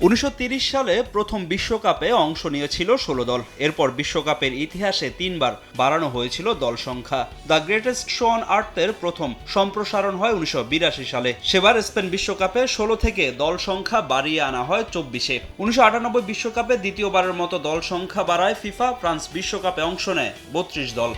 1930 সালে প্রথম বিশ্বকাপে অংশ নিয়েছিল 16 দল। এরপর বিশ্বকাপের ইতিহাসে 3 বার বাড়ানো হয়েছিল দল সংখ্যা। দ্য গ্রেটেস্ট শো অন আর্থের প্রথম সম্প্রসারণ হয় 1982 সালে। সেবার স্পেন বিশ্বকাপে 16 থেকে দল সংখ্যা বাড়িয়ে আনা হয় 24-এ। 1998 বিশ্বকাপে দ্বিতীয়বারের মতো দল সংখ্যা বাড়ায় ফিফা। ফ্রান্স বিশ্বকাপে অংশ নেয় 32 দল।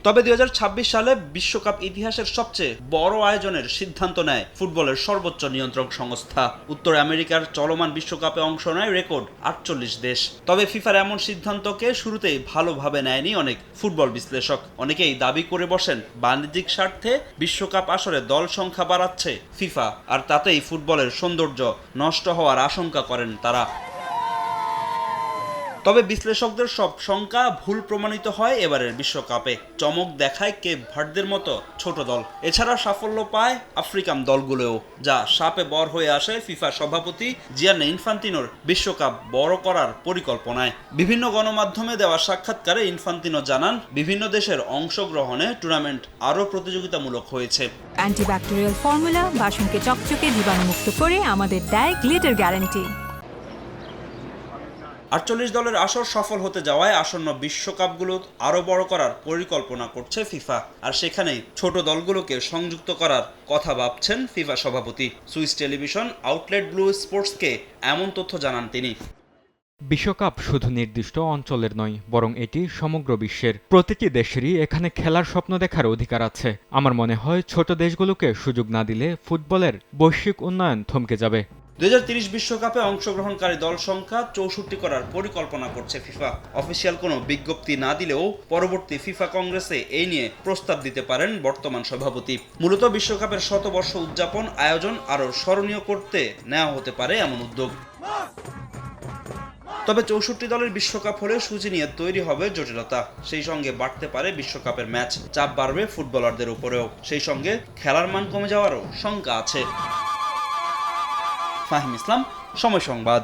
তবে 2026 সালে বিশ্বকাপ ইতিহাসের সবচেয়ে বড় আয়োজনের সিদ্ধান্ত নেয় ফুটবলের সর্বোচ্চ নিয়ন্ত্রক সংস্থা। উত্তর আমেরিকার চলমান বিশ্বকাপে অংশ নেয় রেকর্ড 48 দেশ। তবে ফিফার এমন সিদ্ধান্তকে শুরুতেই ভালোভাবে নেয়নি অনেক ফুটবল বিশ্লেষক। অনেকেই দাবি করে বসেন বাণিজ্যিক স্বার্থে বিশ্বকাপ আসরে দল সংখ্যা বাড়াচ্ছে ফিফা, আর তাতেই ফুটবলের সৌন্দর্য নষ্ট হওয়ার আশঙ্কা করেন তারা। তবে বিশ্লেষকদের সব শঙ্কা ভুল প্রমাণিত হয় এবারের বিশ্বকাপে। চমক দেখায় কেপ ভার্দের মতো ছোট দল। এছাড়া সাফল্য পায় আফ্রিকান দলগুলোও, যা শাপে বর হয়ে আসে ফিফা সভাপতি জিয়ান্নি ইনফান্তিনোর বিশ্বকাপ বড় করার পরিকল্পনায়। বিভিন্ন গণমাধ্যমে দেওয়া সাক্ষাৎকারে ইনফান্তিনো জানান, বিভিন্ন দেশের অংশগ্রহণে টুর্নামেন্ট আরও প্রতিযোগিতামূলক হয়েছে। অ্যান্টিব্যাকটেরিয়াল ফর্মুলা বাসনকে চকচকে জীবাণুমুক্ত করে আমাদের দেয় গ্লিটার গ্যারান্টি। 48 দলের আসর সফল হতে যাওয়ায় আসন্ন বিশ্বকাপগুলো আরও বড় করার পরিকল্পনা করছে ফিফা, আর সেখানেই ছোট দলগুলোকে সংযুক্ত করার কথা ভাবছেন ফিফা সভাপতি। সুইস টেলিভিশন আউটলেট ব্লু স্পোর্টসকে এমন তথ্য জানান তিনি। বিশ্বকাপ শুধু নির্দিষ্ট অঞ্চলের নয়, বরং এটি সমগ্র বিশ্বের। প্রতিটি দেশেরই এখানে খেলার স্বপ্ন দেখার অধিকার আছে। আমার মনে হয় ছোট দেশগুলোকে সুযোগ না দিলে ফুটবলের বৈশ্বিক উন্নয়ন থমকে যাবে। 2030 বিশ্বকাপে অংশগ্রহণকারী দল সংখ্যা 64 করার পরিকল্পনা করছে ফিফা। অফিসিয়াল কোনো বিজ্ঞপ্তি না দিলেও পরবর্তী ফিফা কংগ্রেসে এই নিয়ে প্রস্তাব দিতে পারেন বর্তমান সভাপতি। মূলত বিশ্বকাপের শতবর্ষ উদযাপন আয়োজন আরও স্মরণীয় করতে নেওয়া হতে পারে এমন উদ্যোগ। তবে 64 দলের বিশ্বকাপ হলে সূচি নিয়ে তৈরি হবে জটিলতা। সেই সঙ্গে বাড়তে পারে বিশ্বকাপের ম্যাচ, চাপ বাড়বে ফুটবলারদের উপরেও। সেই সঙ্গে খেলার মান কমে যাওয়ারও শঙ্কা আছে। ফাহিম ইসলাম, সময় সংবাদ।